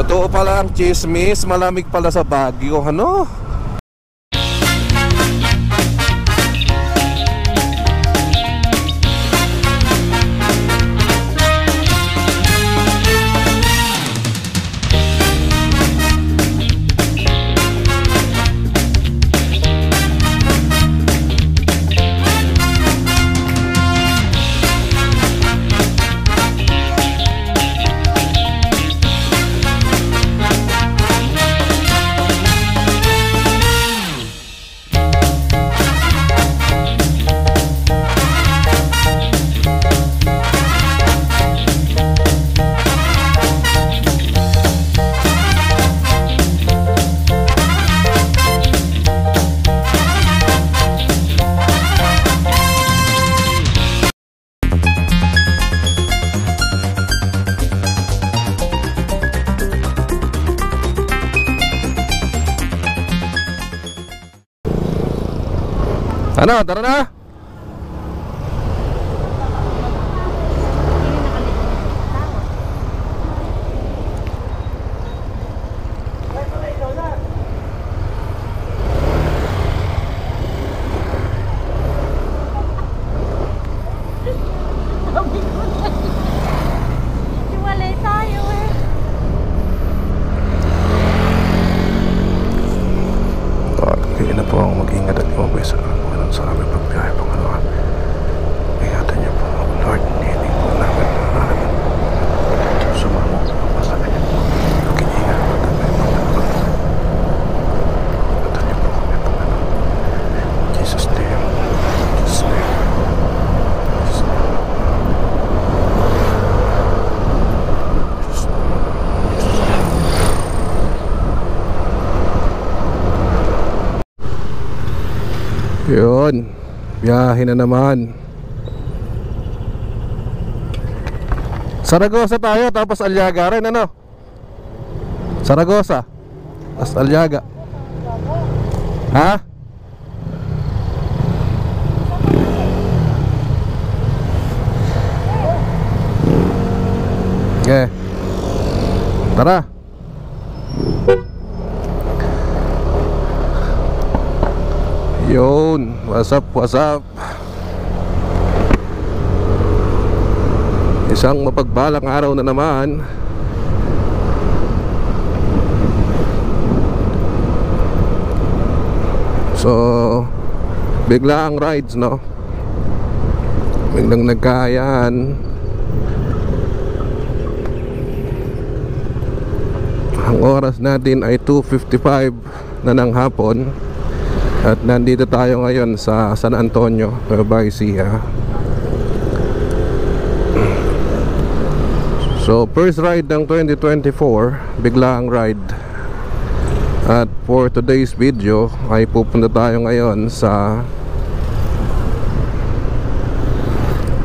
Totoo pala ang chismis, malamig pala sa Baguio, ano? Ano, tara na. Hiwalay tayo eh. Kaya na po ang mag-ingat at iwabay sa sa aming pagbiyahe, Panginoon. Ingatan niyo po, Lord, hindi po namin sumamo po sa kanya. Mag-ingat po kami, Panginoon. Ingatan niyo po kami, Panginoon. Jesus' name. Jesus' name. Jesus' name. Yun, biyahe na naman. Saragosa tayo, tapos Aliaga rin, ano? Saragosa tapos Aliaga. Ha? Okay. Tara. Yun, what's up, what's up? Isang mapagbalang araw na naman. So, bigla ang rides, no? Biglang nagkaayaan. Ang oras natin ay 2:55 na ng hapon. At nandito tayo ngayon sa San Antonio, Nueva Ecija. So first ride ng 2024, bigla ang ride. At for today's video ay pupunta tayo ngayon sa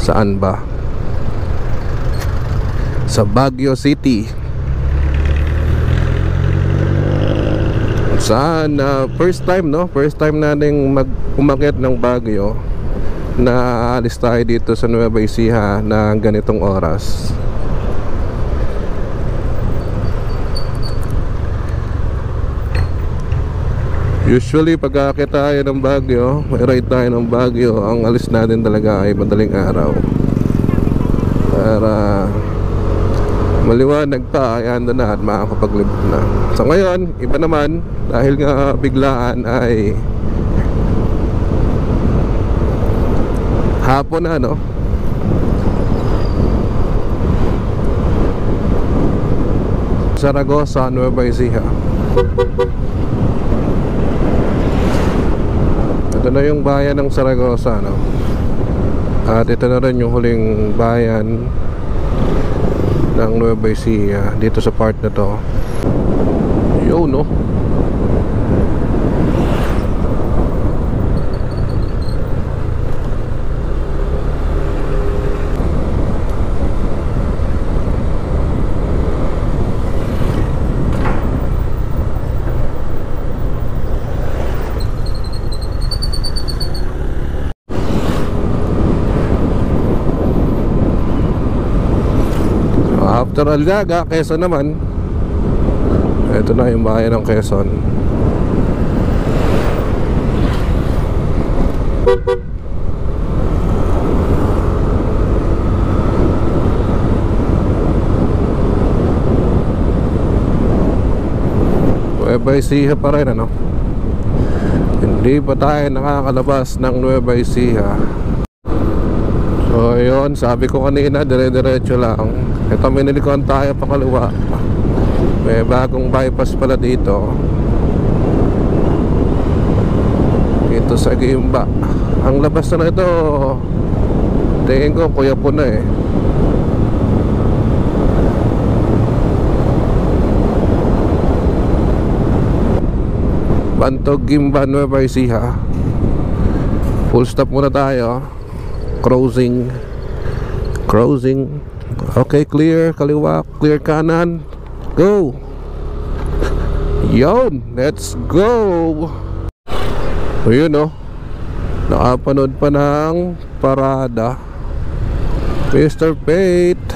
saan ba? Sa Baguio City. Saan first time, no? First time nating umakyat ng Baguio na alis tayo dito sa Nueva Ecija na ganitong oras. Usually pag aakyat tayo ng Baguio, may ride tayo ng Baguio, ang alis natin talaga ay madaling araw para maliwanag pa, ay ando na at makakapaglibot na. So ngayon, iba naman, dahil nga biglaan ay hapon na, no? Saragosa, Nueva Ecija. Ito na yung bayan ng Saragosa, no? At ito na rin yung huling bayan ng Nueva Ecija dito sa part na to. Yo, no? After Aliaga, Quezon naman. Ito na yung bayan ng Quezon. Nueva Ecija pa rin, ano? Hindi pa tayo nakakalabas ng Nueva Ecija. So yun, sabi ko kanina, dire-diretso lang. Ito, minilikuan tayo pa kaliwa. May bagong bypass pala dito. Ito sa Gimba. Ang labas na ito, tingin ko kuya po na eh. Bantog, Gimba, Nueva Ecija. Full stop muna tayo. Crossing. Okay, clear. Kaliwa, clear kanan. Go. Yon, let's go. So yun, oh, nakapanood pa ng parada. Mr. Fate,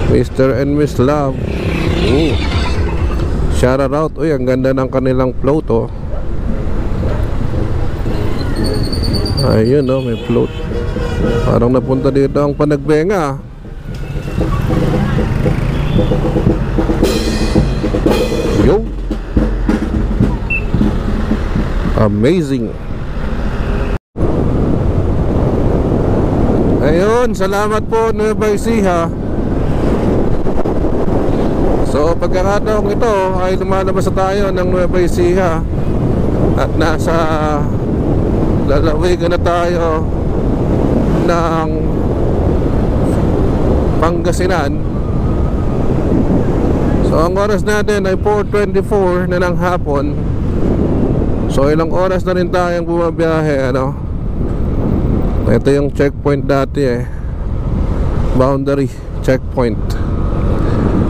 Mr. and Miss Love. Shout out. Uy, ang ganda ng kanilang float, oh. Ayun, oh, may float. Parang napunta dito ang Panagbenga. Yo, amazing. Ayun, salamat po Nueva Ecija. So pagkakataong ito ay lumalabas na tayo ng Nueva Ecija at nasa lalawigan na tayo ng Pangasinan. So ang oras natin ay 4:24 na ng hapon. So ilang oras na rin tayong bumabiyahe, ano? Ito yung checkpoint dati eh, boundary checkpoint,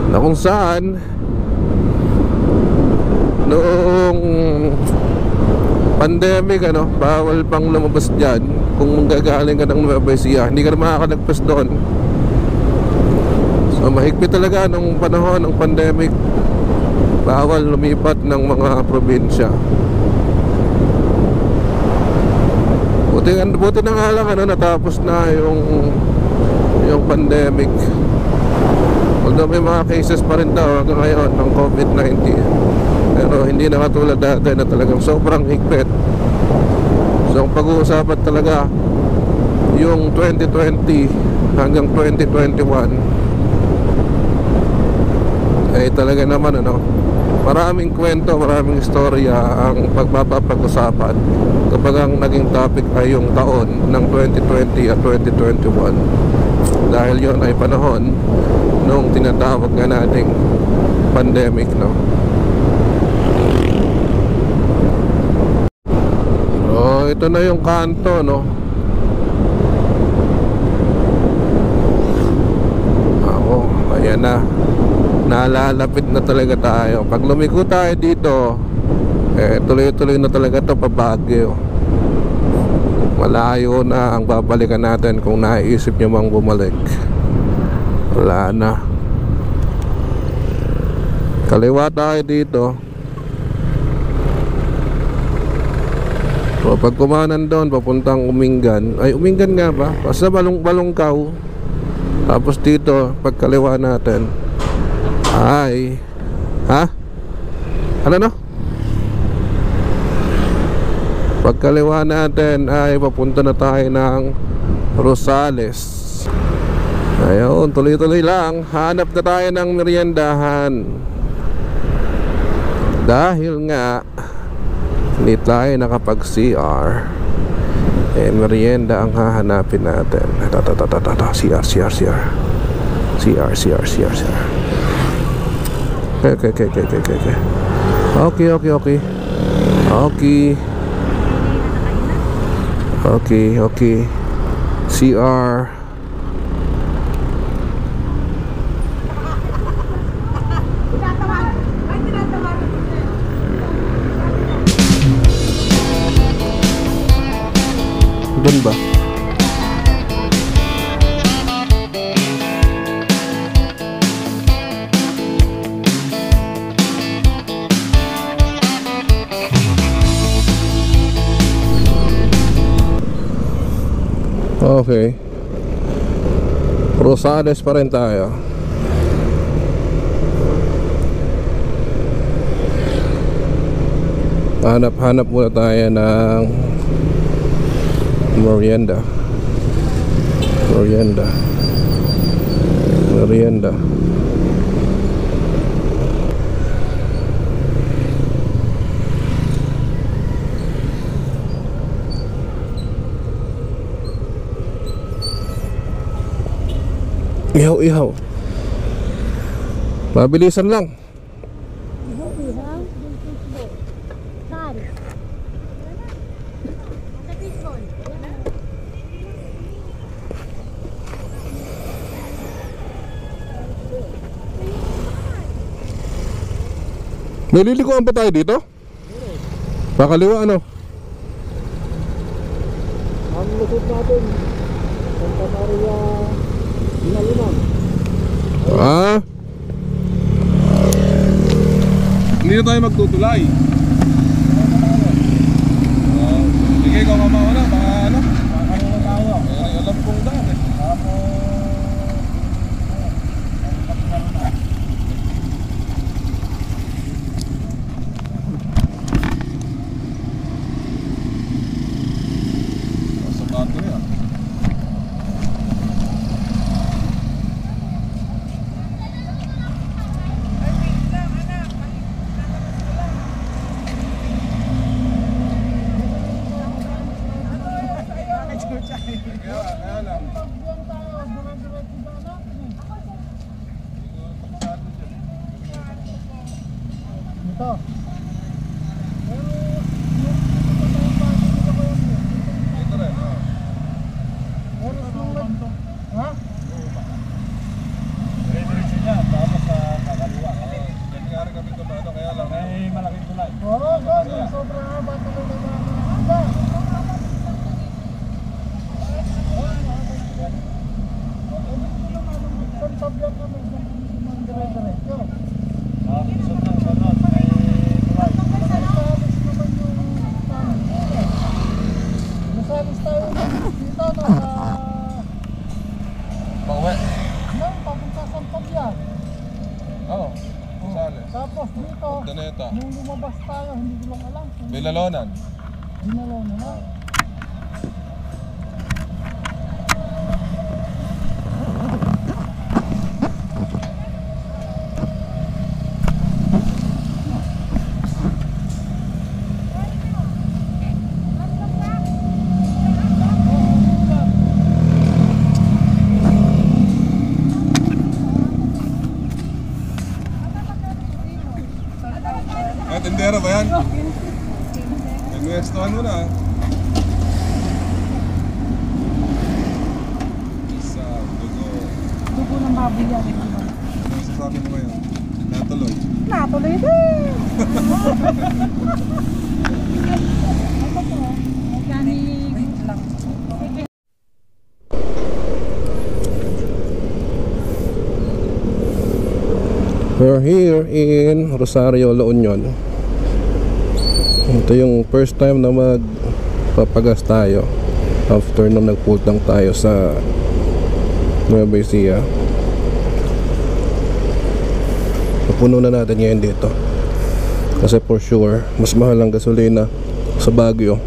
na kung saan noong pandemic, ano, bawal pang lumabas dyan. Kung gagaling ka ng Nueva Ecija, hindi ka na makakalagpas doon. So mahigpit talaga nung panahon ng pandemic. Bawal lumipat ng mga probinsya. Buti na nga lang, ano, natapos na yung pandemic. Although may mga cases pa rin daw hanggang ngayon ng COVID-19, pero hindi na katulad dati na talagang sobrang higpit. So ang pag-uusapan talaga yung 2020 hanggang 2021 ay talaga naman, ano, maraming kwento, maraming istorya ang pagpapag-usapan kapag ang naging topic ay yung taon ng 2020 at 2021, dahil yon ay panahon nung tinatawag nga nating pandemic, no? So ito na yung kanto, no? Ako, ayan na, nalalapit na talaga tayo. Pag lumiko tayo dito, tuloy-tuloy na talaga ito pa Baguio. Malayo na ang babalikan natin kung naisip nyo mang bumalik. Wala na. Kaliwa tayo dito. So pag kumanan doon papuntang Umingan, ay Umingan nga ba? Basta Balongkaw. Tapos dito pag kaliwa natin ay ano, no? Pagkaliwa natin ay papunta na tayo ng Rosales. Ayun, tuloy-tuloy lang. Hanap na tayo ng meriendahan, dahil nga hindi tayo nakapag-CR. Merienda ang hahanapin natin. CR. Okay. CR. Doon ba? Okay. Rosales pa rin tayo. Hanap-hanap muna tayo ng merienda. Ihaw. Mabilisan lang. May lilikuan pa tayo dito? Pakaliwa ano? Ang lusot natin, Santa Maria Dinaluman. Hindi na tayo magtutulay. Sige, ikaw mamauna. Baka ano? Makanina tayo. Alam kong daan eh. Ito. Ha? Dire-diretso niya, tapos sa kakaliwa. Nangyari kami ito ano, kaya lang. May malaking tulay. Oo, sobrang haba talaga na. Pagbiyak naman ng dire-diretso. Sunod. May tulay. Nasalis tayo dito no, Pauwi? papunta sa Pagbiyak. Oo. Rosales. Tapos dito, Daneta. nung lumabas tayo, hindi ko lang alam. Bilalonan. Dinalaw na na. Tendera ba yan? Nag-westohan mo na. Isa, Dugo ng baboy yan. Ano masasabi mo ngayon? Natuloy. Natuloy din! Organic lang. We're here in Rosario, La Union. Ito yung first time na magpapagas tayo after nung nagputang tayo sa Nueva Ecija. Pupuno na natin ngayon dito kasi for sure mas mahal ang gasolina sa Baguio.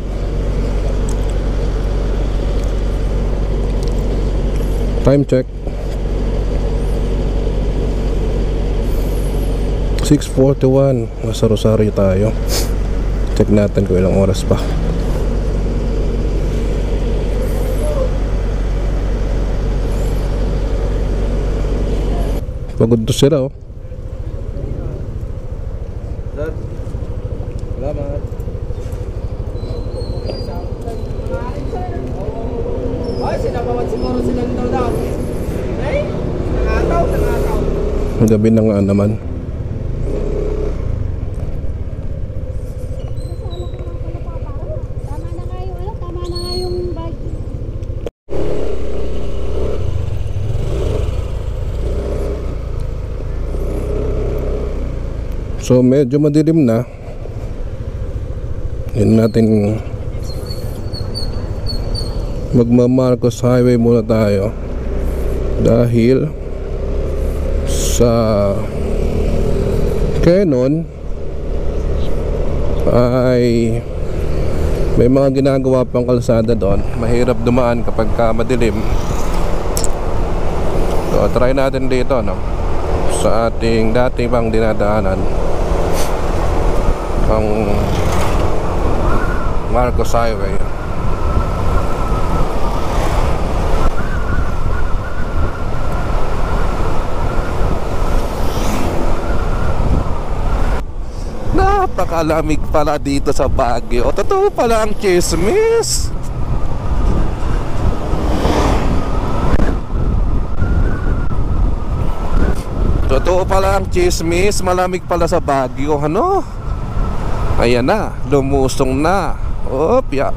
Time check 6:41. Nasa Rosario tayo. Check natin kung ilang oras pa. Pagod to sila oh. Sir, salamat. Ay, sinabawat siguro silang daw. Ay, nangataw. Gabi na nga naman. Tama na nga yung bag. So medyo madilim na. Yun natin Magma-Marcos Highway muna tayo dahil sa Canon ay may mga ginagawa pang kalsada doon. Mahirap dumaan kapag madilim. So try natin dito, no, sa ating dating pang dinadaanan, ang Marcos Highway. Napakalamig pala dito sa Baguio. Totoo pala ang chismis. Totoo pala ang chismis. Malamig pala sa Baguio. Ano? Ayan na, lumusong na. Opya.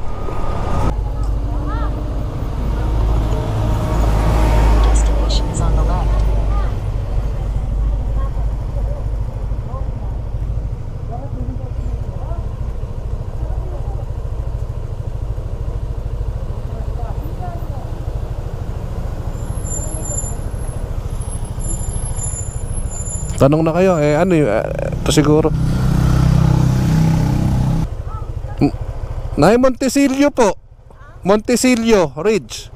Destination is on the left. Tanong na kayo, ano yun? Ito siguro. Nay, Montesilio po. Montesilio Ridge.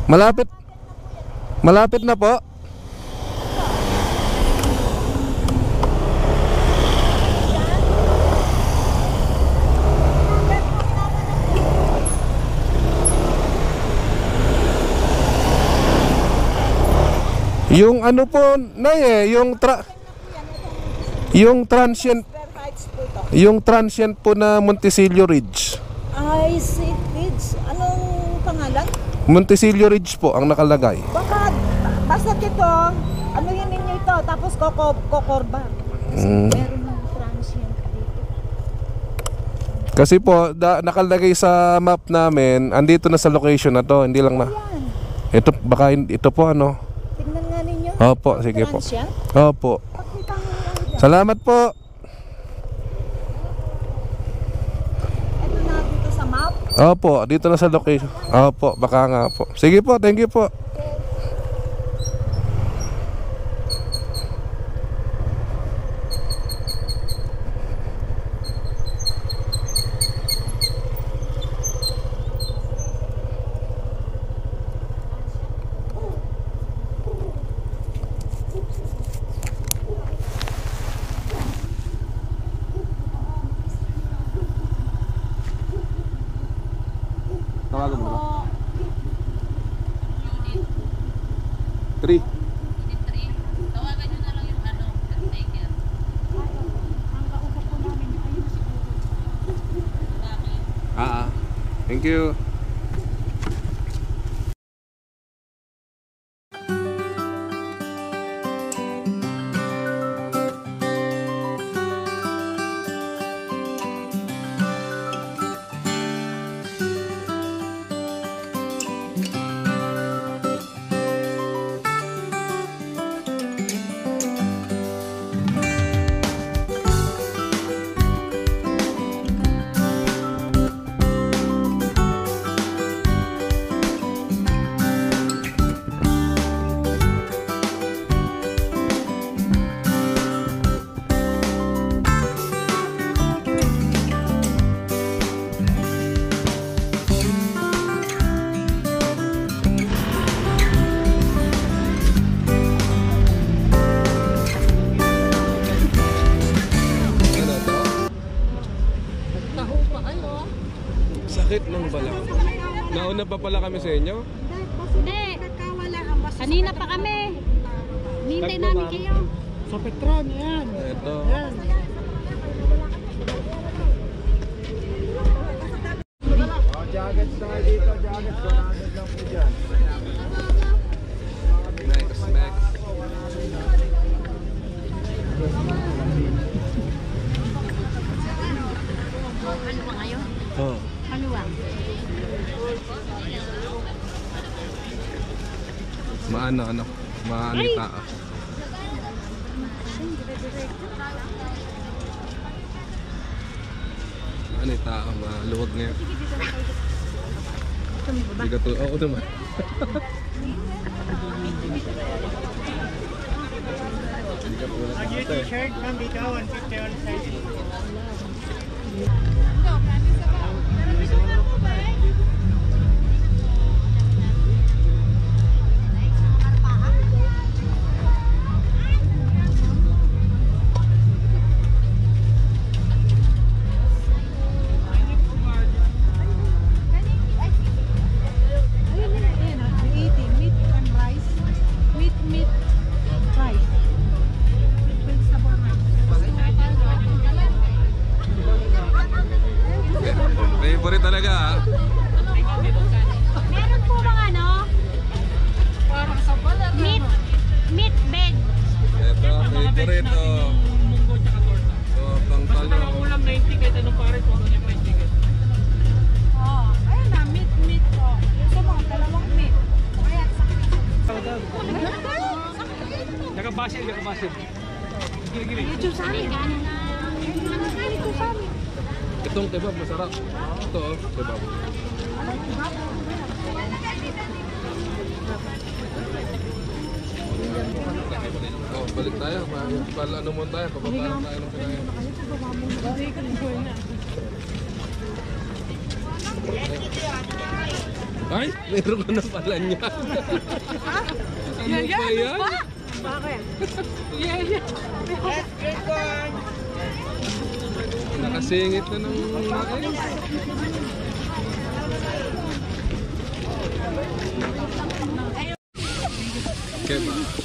Malapit. Malapit na po. Yung ano po, Nay, yung transient po na Montesilio Ridge. Ay, si Ridge. Anong pangalan? Montesilio Ridge po ang nakalagay. Basta ito, ano yun ninyo ito? Tapos kokorba. Meron ng transient dito. Kasi po, nakalagay sa map namin, andito na sa location na to, hindi lang na. Ayan. Ito, baka ito po ano. Tingnan nga ninyo. Opo, sige po. Transient? Opo. Pakita mo lang dyan. Salamat po. Ito na dito sa map. Opo, dito na sa location. Opo, baka nga po. Sige po, thank you po. Tawagan mo ba? 3. Tawagan nyo na lang yung caretaker. Ang kausap po namin, ayun siguro. Bakit? Thank you. Sakit ng balak. Nauna pa pala kami sa inyo? Hindi. Kanina pa kami. Nintay namin kayo. Sa Petron, yan. Ito. Yan. Jackets na dito, jackets. 100 lang po dyan. Next. Ano ba ngayon? Oh. Ano ba? Maano yung tao. Maano yung tao, maluwag ngayon. Gusto mo ba? Hindi ka to, oo naman. Hindi ka tulad ng ate. T-shirt, ma'am, dito, 150 on size. Favorite talaga ha. Meron po bang ano? Meat bed. Ito, favorite to. So, pang talo. Ulam 90 kahit anong pare kung ano yung may ticket. Oh, ayun na, meat. Oh. Gusto mo, dalawang meat. Kaya, Nakabasil. Gili-gili. YouTube sa amin. Ito sa amin. Itong kebab masarap. Ito oh, kebab. Oh, balik tayo. Ano mo tayo? Papaparan tayo ng kinain. Ay, meron ka na pala niya. Ano ba yan? Bakit? Nakasingit na ng mais. Kebab.